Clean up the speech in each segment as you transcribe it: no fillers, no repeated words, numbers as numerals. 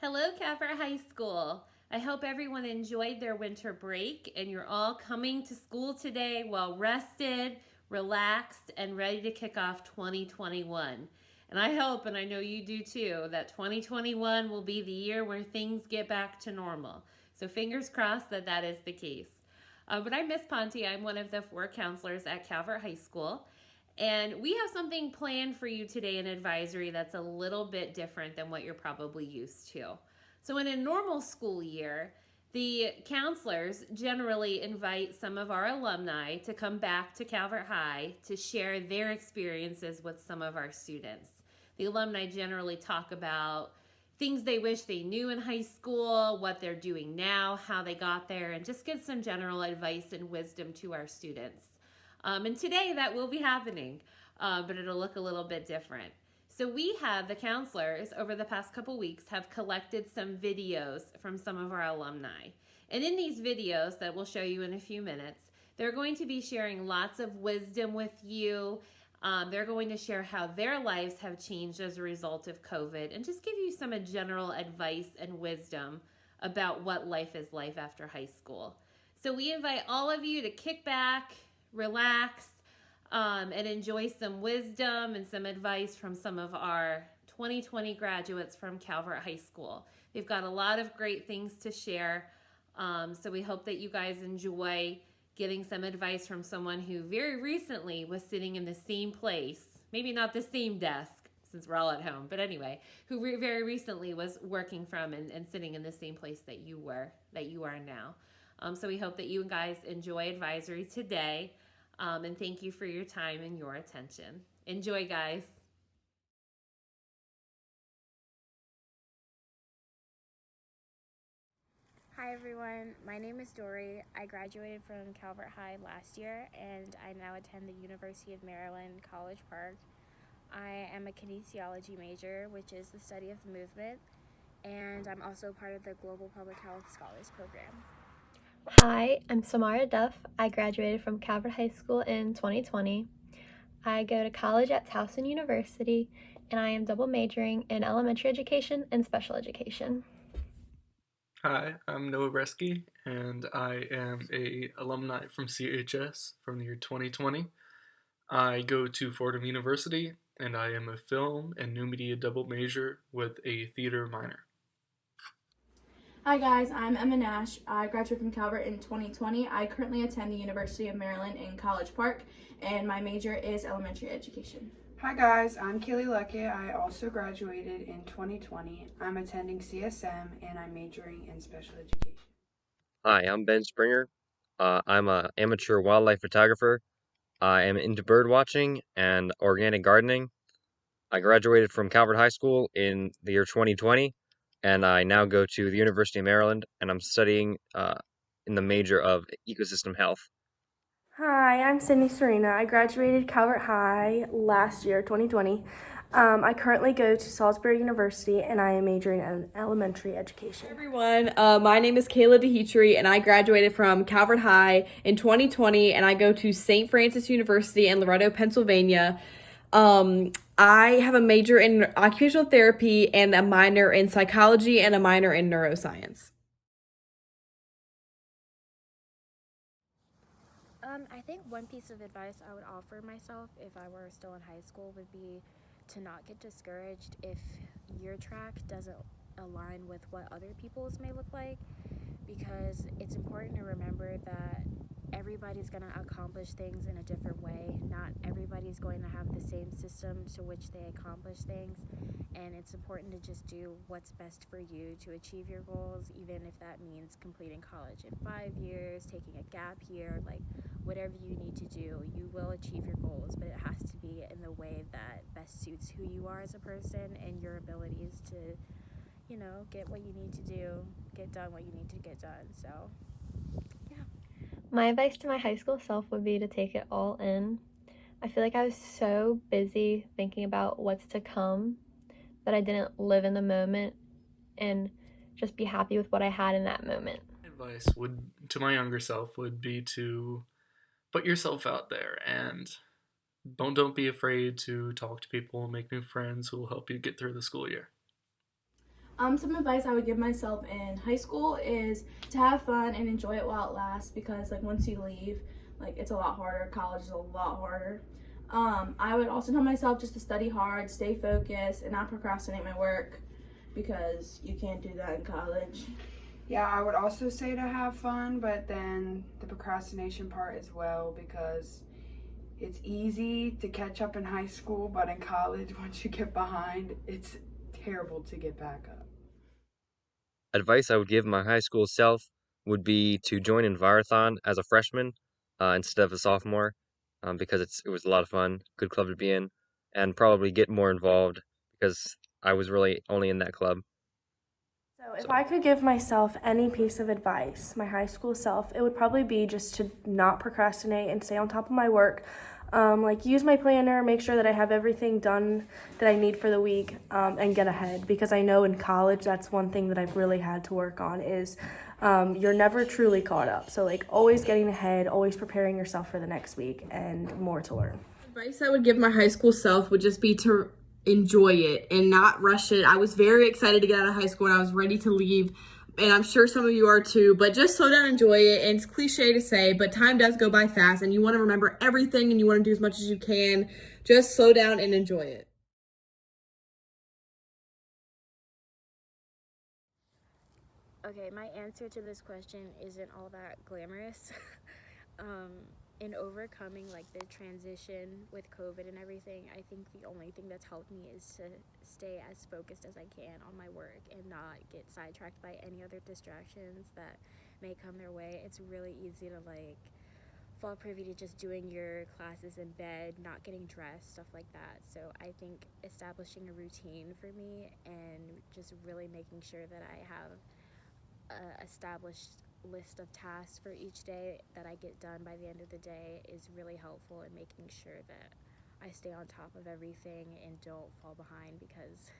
Hello, Calvert High School. I hope everyone enjoyed their winter break and you're all coming to school today well rested, relaxed, and ready to kick off 2021. And I hope, and I know you do too, that 2021 will be the year where things get back to normal. So fingers crossed that that is the case. But I'm Miss Ponte. I'm one of the 4 counselors at Calvert High School. And we have something planned for you today in advisory that's a little bit different than what you're probably used to. So, in a normal school year, the counselors generally invite some of our alumni to come back to Calvert High to share their experiences with some of our students. The alumni generally talk about things they wish they knew in high school, what they're doing now, how they got there, and just give some general advice and wisdom to our students. And today that will be happening, but it'll look a little bit different. So we have the counselors over the past couple weeks have collected some videos from some of our alumni. And in these videos that we'll show you in a few minutes, they're going to be sharing lots of wisdom with you. They're going to share how their lives have changed as a result of COVID and just give you some general advice and wisdom about what life is like after high school. So we invite all of you to kick back, relax, and enjoy some wisdom and some advice from some of our 2020 graduates from Calvert High School. They've got a lot of great things to share, so we hope that you guys enjoy getting some advice from someone who very recently was sitting in the same place, maybe not the same desk since we're all at home, but anyway, who very recently was working from and sitting in the same place that you are now. So we hope that you guys enjoy advisory today, and thank you for your time and your attention. Enjoy, guys. Hi everyone, my name is Dori. I graduated from Calvert High last year and I now attend the University of Maryland, College Park. I am a kinesiology major, which is the study of the movement, and I'm also part of the Global Public Health Scholars Program. Hi, I'm Samara Duff. I graduated from Calvert High School in 2020. I go to college at Towson University, and I am double majoring in elementary education and special education. Hi, I'm Noah Breske, and I am a alumni from CHS from the year 2020. I go to Fordham University, and I am a film and new media double major with a theater minor. Hi guys, I'm Emma Nash. I graduated from Calvert in 2020. I currently attend the University of Maryland in College Park, and my major is elementary education. Hi guys, I'm Kaylee Luckett. I also graduated in 2020. I'm attending CSM and I'm majoring in special education. Hi, I'm Ben Springer. I'm an amateur wildlife photographer. I am into bird watching and organic gardening. I graduated from Calvert High School in the year 2020, and I now go to the University of Maryland, and I'm studying in the major of ecosystem health. Hi, I'm Serena. I graduated Calvert High last year, 2020. I currently go to Salisbury University and I am majoring in elementary education. Hey everyone, my name is Kayla DeHetri and I graduated from Calvert High in 2020 and I go to St. Francis University in Loretto, Pennsylvania. I have a major in occupational therapy and a minor in psychology and a minor in neuroscience. I think one piece of advice I would offer myself if I were still in high school would be to not get discouraged if your track doesn't align with what other people's may look like, because it's important to remember that everybody's going to accomplish things in a different way. Not everybody's going to have the same system to which they accomplish things, and it's important to just do what's best for you to achieve your goals, even if that means completing college in 5 years, taking a gap year, like whatever you need to do, you will achieve your goals, but it has to be in the way that best suits who you are as a person and your abilities to, get what you need to do, get done what you need to get done. So, yeah. My advice to my high school self would be to take it all in. I feel like I was so busy thinking about what's to come that I didn't live in the moment and just be happy with what I had in that moment. Advice to my younger self would be to put yourself out there and don't be afraid to talk to people and make new friends who will help you get through the school year. Some advice I would give myself in high school is to have fun and enjoy it while it lasts, because like once you leave, like it's a lot harder. College is a lot harder. I would also tell myself just to study hard, stay focused, and not procrastinate my work, because you can't do that in college. Yeah, I would also say to have fun, but then the procrastination part as well, because it's easy to catch up in high school, but in college, once you get behind, it's terrible to get back up. Advice I would give my high school self would be to join Envirothon as a freshman instead of a sophomore, because it was a lot of fun, good club to be in, and probably get more involved because I was really only in that club. So if I could give myself any piece of advice, my high school self, it would probably be just to not procrastinate and stay on top of my work. Like use my planner, make sure that I have everything done that I need for the week, and get ahead, because I know in college that's one thing that I've really had to work on is you're never truly caught up. So like always getting ahead, always preparing yourself for the next week, and more to learn. Advice I would give my high school self would just be to enjoy it and not rush it. I was very excited to get out of high school and I was ready to leave, and I'm sure some of you are too, but just slow down and enjoy it. And it's cliche to say, but time does go by fast and you want to remember everything and you want to do as much as you can. Just slow down and enjoy it. Okay, my answer to this question isn't all that glamorous. In overcoming like the transition with COVID and everything, I think the only thing that's helped me is to stay as focused as I can on my work and not get sidetracked by any other distractions that may come their way. It's really easy to like fall privy to just doing your classes in bed, not getting dressed, stuff like that. So I think establishing a routine for me and just really making sure that I have a established list of tasks for each day that I get done by the end of the day is really helpful in making sure that I stay on top of everything and don't fall behind, because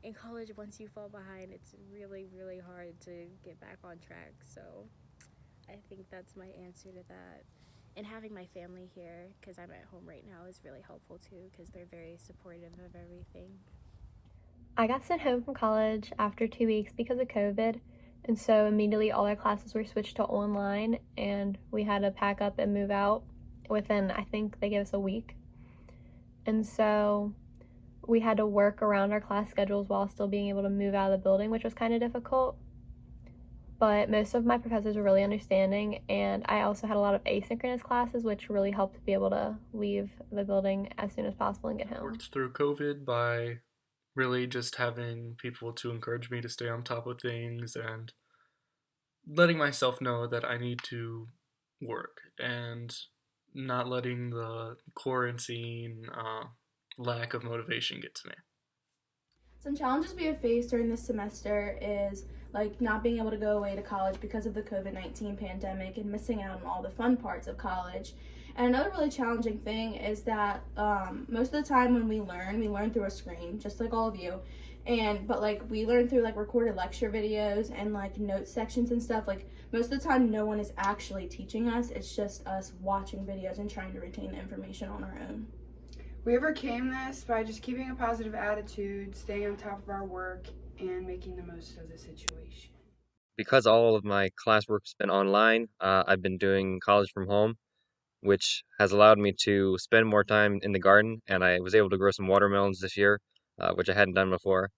in college, once you fall behind, it's really, really hard to get back on track. So I think that's my answer to that. And having my family here, because I'm at home right now, is really helpful too, because they're very supportive of everything. I got sent home from college after 2 weeks because of COVID. And so immediately all our classes were switched to online, and we had to pack up and move out within, I think they gave us a week. And so we had to work around our class schedules while still being able to move out of the building, which was kind of difficult. But most of my professors were really understanding, and I also had a lot of asynchronous classes, which really helped to be able to leave the building as soon as possible and get home. Worked through COVID by really just having people to encourage me to stay on top of things and letting myself know that I need to work and not letting the quarantine lack of motivation get to me. Some challenges we have faced during this semester is like not being able to go away to college because of the COVID-19 pandemic and missing out on all the fun parts of college. And another really challenging thing is that most of the time when we learn through a screen, just like all of you. But like we learn through like recorded lecture videos and like notes sections and stuff. Like most of the time no one is actually teaching us. It's just us watching videos and trying to retain the information on our own. We overcame this by just keeping a positive attitude, staying on top of our work, and making the most of the situation. Because all of my classwork's been online, I've been doing college from home, which has allowed me to spend more time in the garden, and I was able to grow some watermelons this year, which I hadn't done before.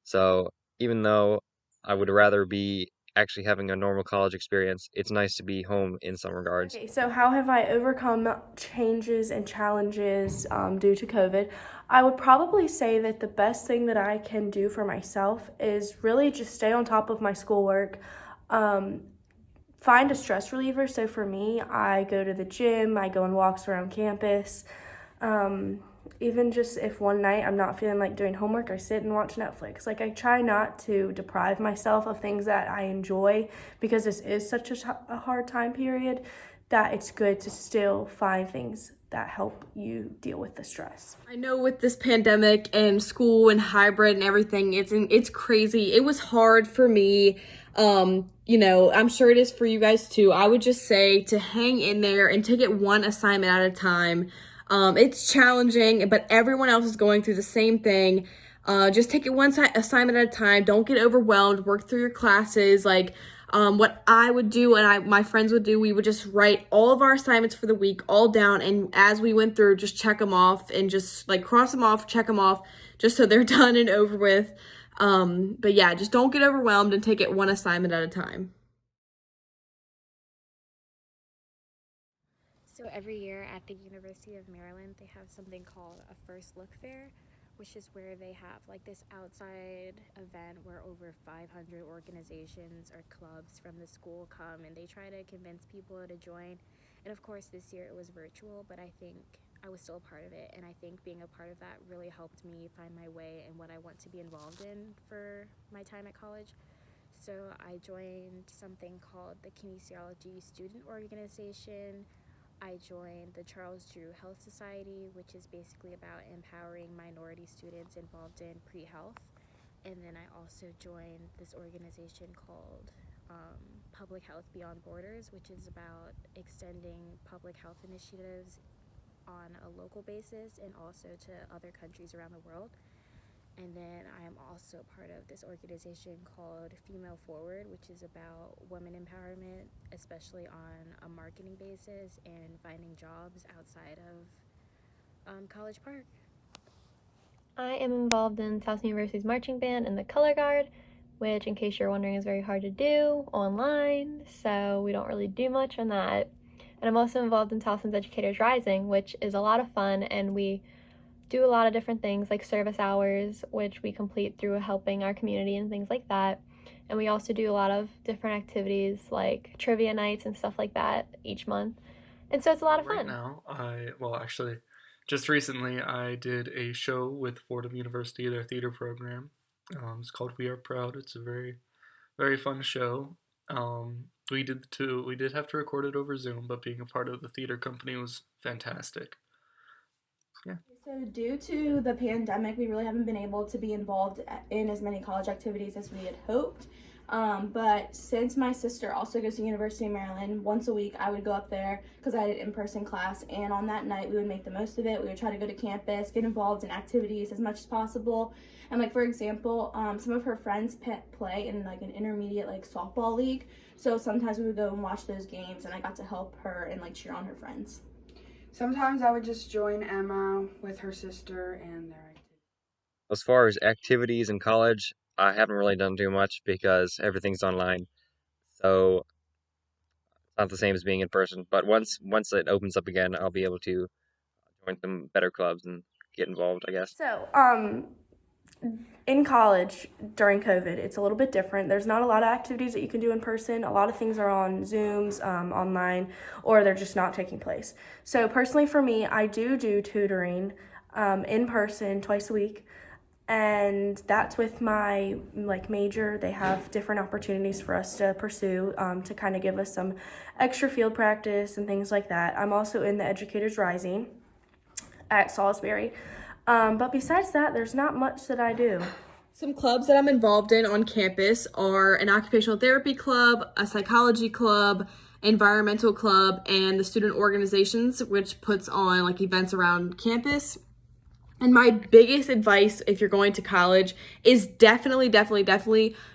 So even though I would rather be actually having a normal college experience, it's nice to be home in some regards. Okay, so how have I overcome changes and challenges due to COVID? I would probably say that the best thing that I can do for myself is really just stay on top of my schoolwork, find a stress reliever. So for me, I go to the gym, I go on walks around campus. Even just if one night I'm not feeling like doing homework, I sit and watch Netflix. Like I try not to deprive myself of things that I enjoy, because this is such a hard time period that it's good to still find things that help you deal with the stress. I know with this pandemic and school and hybrid and everything, it's crazy. It was hard for me. I'm sure it is for you guys too. I would just say to hang in there and take it one assignment at a time. It's challenging, but everyone else is going through the same thing. Just take it one assignment at a time. Don't get overwhelmed. Work through your classes. Like, what I would do and my friends would do, we would just write all of our assignments for the week all down. And as we went through, just check them off and just like cross them off, check them off, just so they're done and over with. But yeah, just don't get overwhelmed and take it one assignment at a time. So every year at the University of Maryland, they have something called a First Look Fair, which is where they have like this outside event where over 500 organizations or clubs from the school come and they try to convince people to join. And of course this year it was virtual, but I think I was still a part of it, and I think being a part of that really helped me find my way and what I want to be involved in for my time at college. So I joined something called the Kinesiology Student Organization. I joined the Charles Drew Health Society, which is basically about empowering minority students involved in pre-health. And then I also joined this organization called Public Health Beyond Borders, which is about extending public health initiatives on a local basis and also to other countries around the world. And then I am also part of this organization called Female Forward, which is about women empowerment, especially on a marketing basis and finding jobs outside of College Park. I am involved in Towson University's marching band and the color guard, which, in case you're wondering, is very hard to do online, so we don't really do much on that. And I'm also involved in Towson's Educators Rising, which is a lot of fun, and we do a lot of different things like service hours, which we complete through helping our community and things like that. And we also do a lot of different activities like trivia nights and stuff like that each month. And so it's a lot of fun. Right now, actually, just recently I did a show with Fordham University, their theater program. It's called We Are Proud. It's a very, very fun show. We did have to record it over Zoom, but being a part of the theater company was fantastic. Yeah. So due to the pandemic, we really haven't been able to be involved in as many college activities as we had hoped. But since my sister also goes to University of Maryland, once a week I would go up there because I had an in-person class, and on that night we would make the most of it. We would try to go to campus, get involved in activities as much as possible. And like, for example, some of her friends play in like an intermediate like softball league. So sometimes we would go and watch those games, and I got to help her and like cheer on her friends. Sometimes I would just join Emma with her sister and their activities. As far as activities in college, I haven't really done too much because everything's online. So it's not the same as being in person. But once it opens up again, I'll be able to join some better clubs and get involved, I guess. So, in college during COVID, it's a little bit different. There's not a lot of activities that you can do in person. A lot of things are on Zooms, online, or they're just not taking place. So personally for me, I do tutoring in person twice a week. And that's with my major. They have different opportunities for us to pursue to kind of give us some extra field practice and things like that. I'm also in the Educators Rising at Salisbury. But besides that, there's not much that I do. Some clubs that I'm involved in on campus are an occupational therapy club, a psychology club, environmental club, and the student organizations, which puts on events around campus. And my biggest advice if you're going to college is definitely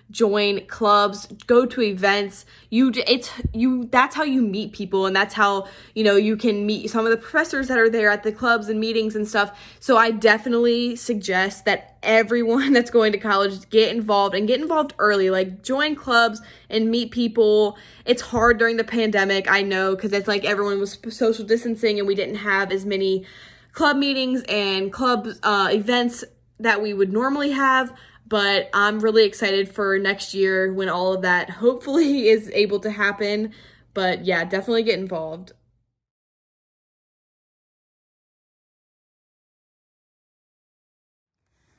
join clubs, go to events. That's how you meet people, and that's how, you can meet some of the professors that are there at the clubs and meetings and stuff. So I definitely suggest that everyone that's going to college get involved and get involved early. Join clubs and meet people. It's hard during the pandemic, I know, because it's everyone was social distancing and we didn't have as many club meetings and club events that we would normally have, but I'm really excited for next year when all of that hopefully is able to happen. But yeah, definitely get involved.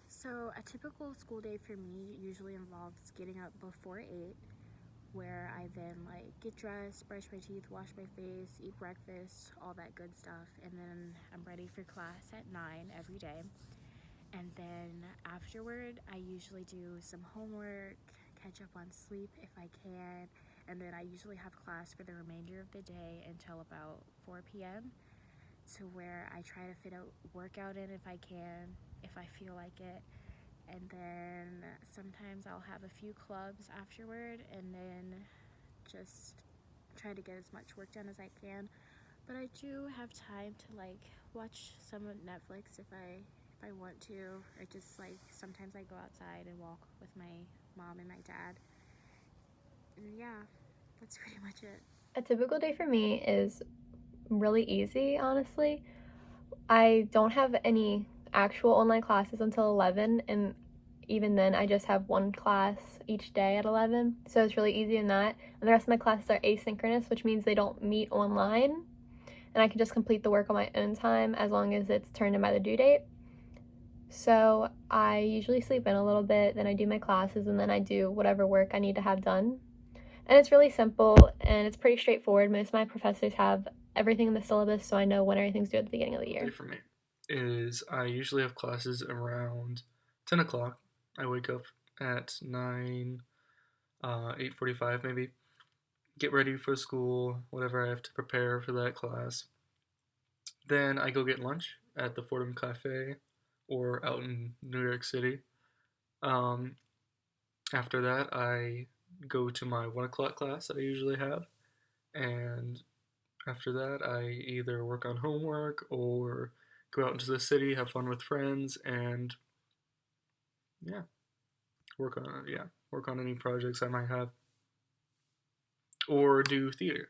So a typical school day for me usually involves getting up before 8, where I then get dressed, brush my teeth, wash my face, eat breakfast, all that good stuff, and then I'm ready for class at 9 every day. And then afterward, I usually do some homework, catch up on sleep if I can, and then I usually have class for the remainder of the day until about 4 p.m. to where I try to fit a workout in if I can, if I feel like it. and then sometimes I'll have a few clubs afterward, and then just try to get as much work done as I can. But I do have time to like watch some of Netflix if I want to, or just like sometimes I go outside and walk with my mom and my dad. And yeah, that's pretty much it. A typical day for me is really easy, honestly. I don't have any actual online classes until 11, and even then I just have one class each day at 11, so it's really easy in that. And the rest of my classes are asynchronous, which means they don't meet online, and I can just complete the work on my own time as long as it's turned in by the due date. So I usually sleep in a little bit, then I do my classes, and then I do whatever work I need to have done. And it's really simple, and it's pretty straightforward. Most of my professors have everything in the syllabus, so I know when everything's due at the beginning of the year. For me is I usually have classes around 10 o'clock. I wake up at 9, 8:45 maybe, get ready for school, whatever I have to prepare for that class. Then I go get lunch at the Fordham Cafe or out in New York City. After that, I go to my 1 o'clock class that I usually have, and after that, I either work on homework or go out into the city, have fun with friends, and work on any projects I might have, or do theater.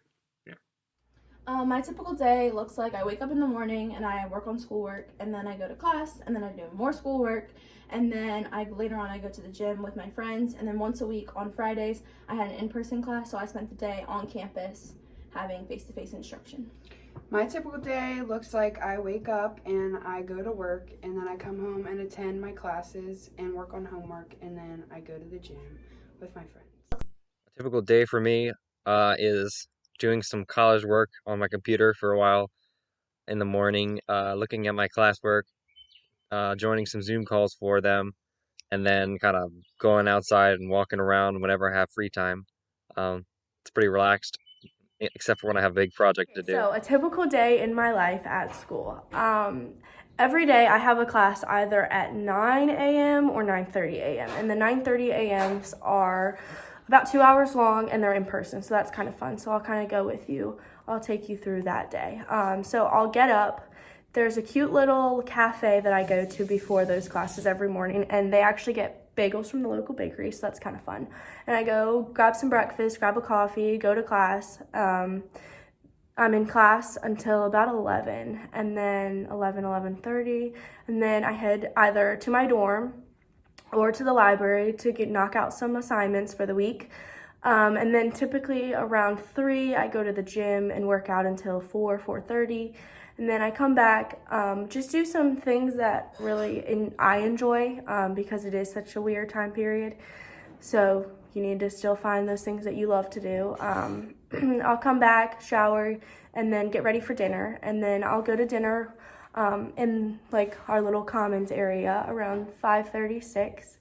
My typical day looks like I wake up in the morning and I work on schoolwork, and then I go to class, and then I do more schoolwork, and then later on I go to the gym with my friends, and then once a week on Fridays I had an in-person class, so I spent the day on campus having face-to-face instruction. My typical day looks like I wake up and I go to work, and then I come home and attend my classes and work on homework, and then I go to the gym with my friends. A typical day for me is doing some college work on my computer for a while in the morning, looking at my classwork, joining some Zoom calls for them, and then kind of going outside and walking around whenever I have free time. It's pretty relaxed, except for when I have a big project to do. So a typical day in my life at school. Every day I have a class either at 9 a.m. or 9:30 a.m. And the 9:30 a.m.s are about 2 hours long, and they're in person, so that's kind of fun. So I'll kind of go with you. I'll take you through that day. So I'll get up. There's a cute little cafe that I go to before those classes every morning, and they actually get bagels from the local bakery, so that's kind of fun. And I go grab some breakfast, grab a coffee, go to class. I'm in class until about 11, and then 11:30, and then I head either to my dorm or to the library to knock out some assignments for the week. And then typically around 3, I go to the gym and work out until 4:30. And then I come back, just do some things that really I enjoy, because it is such a weird time period. So you need to still find those things that you love to do. I'll come back, shower, and then get ready for dinner. And then I'll go to dinner in like our little commons area around 5:36.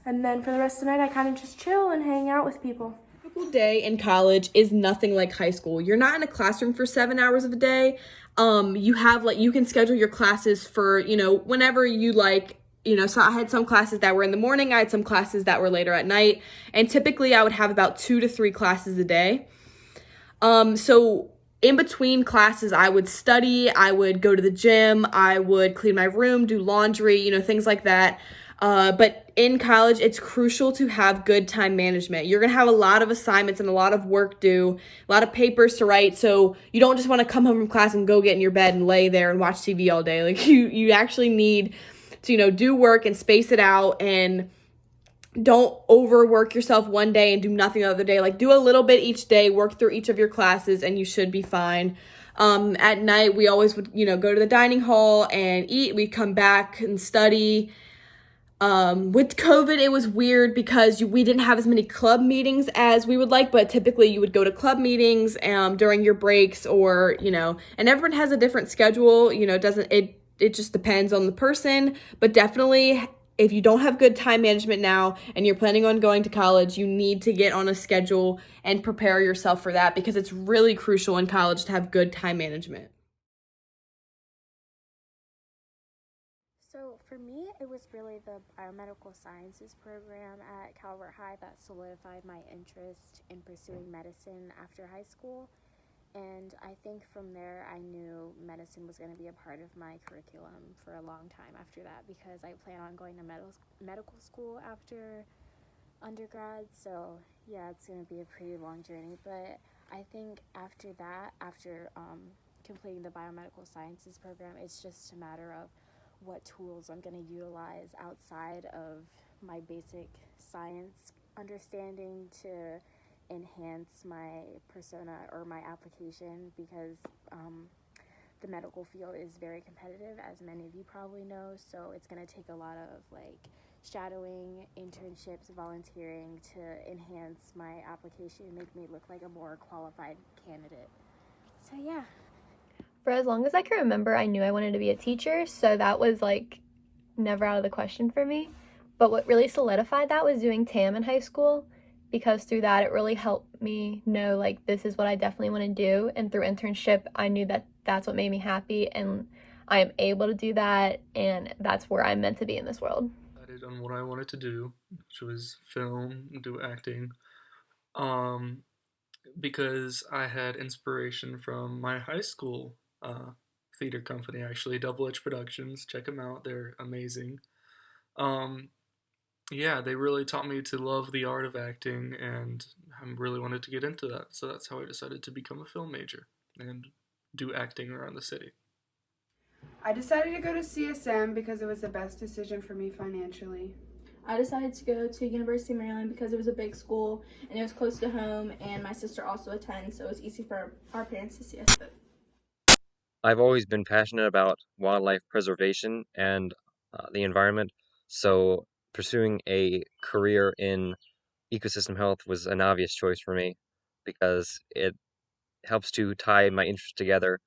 And then for the rest of the night, I kind of just chill and hang out with people. A typical day in college is nothing like high school. You're not in a classroom for 7 hours of a day. You can schedule your classes for, whenever you like. So I had some classes that were in the morning. I had some classes that were later at night. And typically I would have about 2 to 3 classes a day. So in between classes, I would study, I would go to the gym, I would clean my room, do laundry, things like that. But in college, it's crucial to have good time management. You're going to have a lot of assignments and a lot of work due, a lot of papers to write. So you don't just want to come home from class and go get in your bed and lay there and watch TV all day. Like you actually need to, do work and space it out, and don't overwork yourself one day and do nothing the other day. Like do a little bit each day, work through each of your classes, and you should be fine. At night, we always would, go to the dining hall and eat. We'd come back and study. With COVID, it was weird because we didn't have as many club meetings as we would like, but typically you would go to club meetings during your breaks, or, and everyone has a different schedule. It just depends on the person, but definitely if you don't have good time management now and you're planning on going to college, you need to get on a schedule and prepare yourself for that, because it's really crucial in college to have good time management. So For me, it was really the biomedical sciences program at Calvert High that solidified my interest in pursuing medicine after high school. And I think from there, I knew medicine was going to be a part of my curriculum for a long time after that, because I plan on going to medical school after undergrad. So yeah, it's going to be a pretty long journey. But I think after that, after completing the biomedical sciences program, it's just a matter of what tools I'm going to utilize outside of my basic science understanding to enhance my persona or my application, because the medical field is very competitive, as many of you probably know. So it's going to take a lot of like shadowing, internships, volunteering to enhance my application and make me look like a more qualified candidate. So yeah. For as long as I can remember, I knew I wanted to be a teacher, so that was like never out of the question for me. But what really solidified that was doing TAM in high school, because through that it really helped me know like this is what I definitely want to do, and through internship I knew that that's what made me happy, and I am able to do that, and that's where I'm meant to be in this world. Decided on what I wanted to do, which was film, do acting. Um, because I had inspiration from my high school theater company, actually, Double Edge Productions. Check them out; they're amazing. Um, yeah, they really taught me to love the art of acting, and I really wanted to get into that. So that's how I decided to become a film major and do acting around the city. I decided to go to CSM because it was the best decision for me financially. I decided to go to University of Maryland because it was a big school and it was close to home, and my sister also attends, so it was easy for our parents to see us both. I've always been passionate about wildlife preservation and the environment, so pursuing a career in ecosystem health was an obvious choice for me because it helps to tie my interests together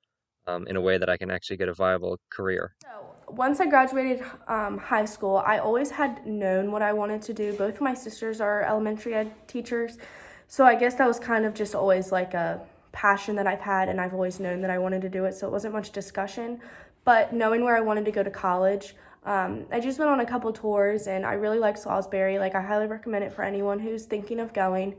in a way that I can actually get a viable career. So once I graduated high school, I always had known what I wanted to do. Both of my sisters are elementary ed teachers, so I guess that was kind of just always like a passion that I've had, and I've always known that I wanted to do it, so it wasn't much discussion. But knowing where I wanted to go to college, I just went on a couple tours, and I really liked Salisbury. Like, I highly recommend it for anyone who's thinking of going.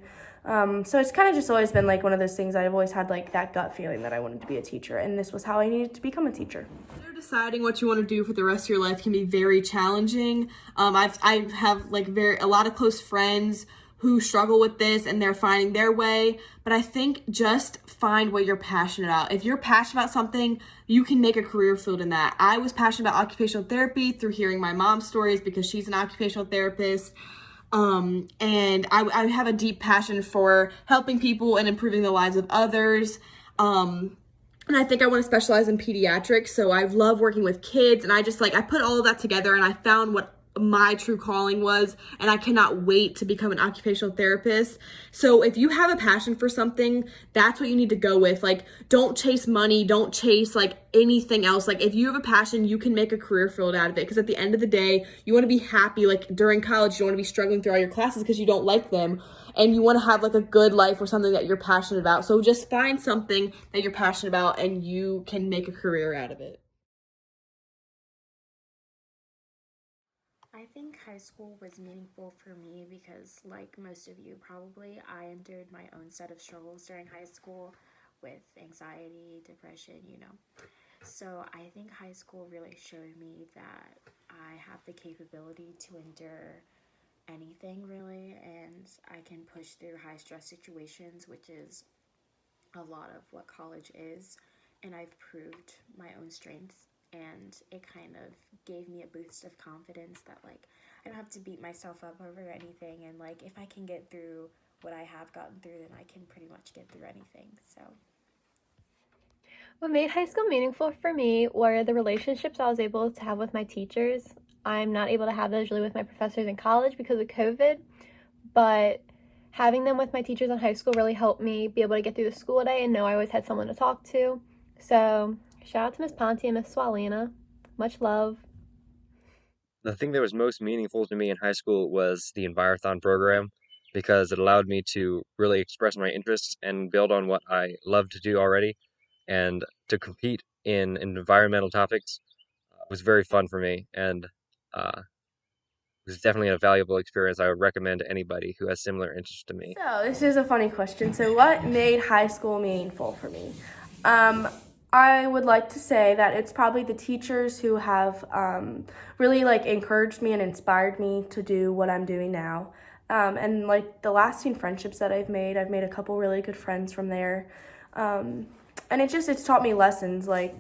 So it's kind of just always been like one of those things. I've always had like that gut feeling that I wanted to be a teacher, and this was how I needed to become a teacher. Deciding what you want to do for the rest of your life can be very challenging. I have like a lot of close friends who struggle with this, and they're finding their way. But I think just find what you're passionate about. If you're passionate about something, you can make a career field in that. I was passionate about occupational therapy through hearing my mom's stories because she's an occupational therapist. And I have a deep passion for helping people and improving the lives of others. And I think I want to specialize in pediatrics. So I love working with kids, and I put all of that together, and I found what my true calling was, and I cannot wait to become an occupational therapist. So if you have a passion for something, that's what you need to go with. Like, don't chase money, don't chase like anything else. Like, if you have a passion, you can make a career field out of it, because at the end of the day, you want to be happy. Like, during college, you don't want to be struggling through all your classes because you don't like them, and you want to have like a good life or something that you're passionate about. So just find something that you're passionate about, and you can make a career out of it. I think high school was meaningful for me because, like most of you probably, I endured my own set of struggles during high school with anxiety, depression, So I think high school really showed me that I have the capability to endure anything really, and I can push through high stress situations, which is a lot of what college is, and I've proved my own strength, and it kind of gave me a boost of confidence that like I don't have to beat myself up over anything, and like if I can get through what I have gotten through, then I can pretty much get through anything. So What made high school meaningful for me were the relationships I was able to have with my teachers. I'm not able to have those really with my professors in college because of COVID, but having them with my teachers in high school really helped me be able to get through the school day and know I always had someone to talk to. So shout out to Miss Ponte and Miss Swalina. Much love. The thing that was most meaningful to me in high school was the Envirothon program because it allowed me to really express my interests and build on what I love to do already, and to compete in environmental topics was very fun for me. And was definitely a valuable experience I would recommend to anybody who has similar interests to me. So this is a funny question. So what made high school meaningful for me? I would like to say that it's probably the teachers who have really like encouraged me and inspired me to do what I'm doing now. And like the lasting friendships that I've made a couple really good friends from there. And it's taught me lessons like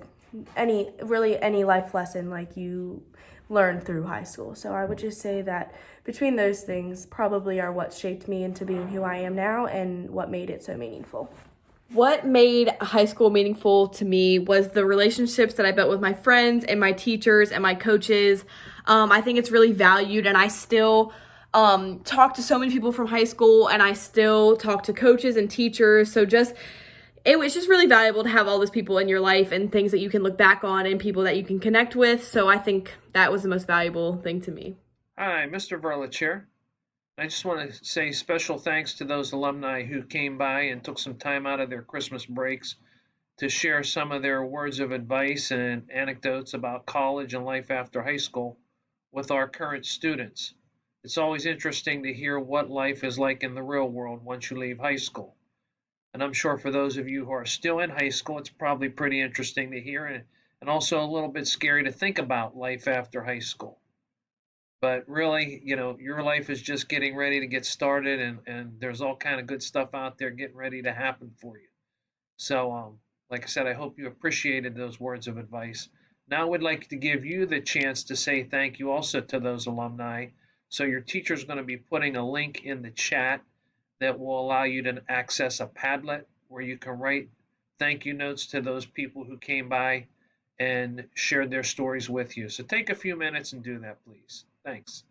any life lesson like you learn through high school. So I would just say that between those things probably are what shaped me into being who I am now and what made it so meaningful. What made high school meaningful to me was the relationships that I built with my friends and my teachers and my coaches. I think it's really valued, and I still talk to so many people from high school, and I still talk to coaches and teachers. So it was just really valuable to have all those people in your life and things that you can look back on and people that you can connect with. So I think that was the most valuable thing to me. Hi, Mr. Verlich here. I just want to say special thanks to those alumni who came by and took some time out of their Christmas breaks to share some of their words of advice and anecdotes about college and life after high school with our current students. It's always interesting to hear what life is like in the real world once you leave high school. And I'm sure for those of you who are still in high school, it's probably pretty interesting to hear and also a little bit scary to think about life after high school. But really, your life is just getting ready to get started, and there's all kind of good stuff out there getting ready to happen for you. So, like I said, I hope you appreciated those words of advice. Now I would like to give you the chance to say thank you also to those alumni. So your teacher's going to be putting a link in the chat that will allow you to access a Padlet where you can write thank you notes to those people who came by and shared their stories with you. So take a few minutes and do that, please. Thanks.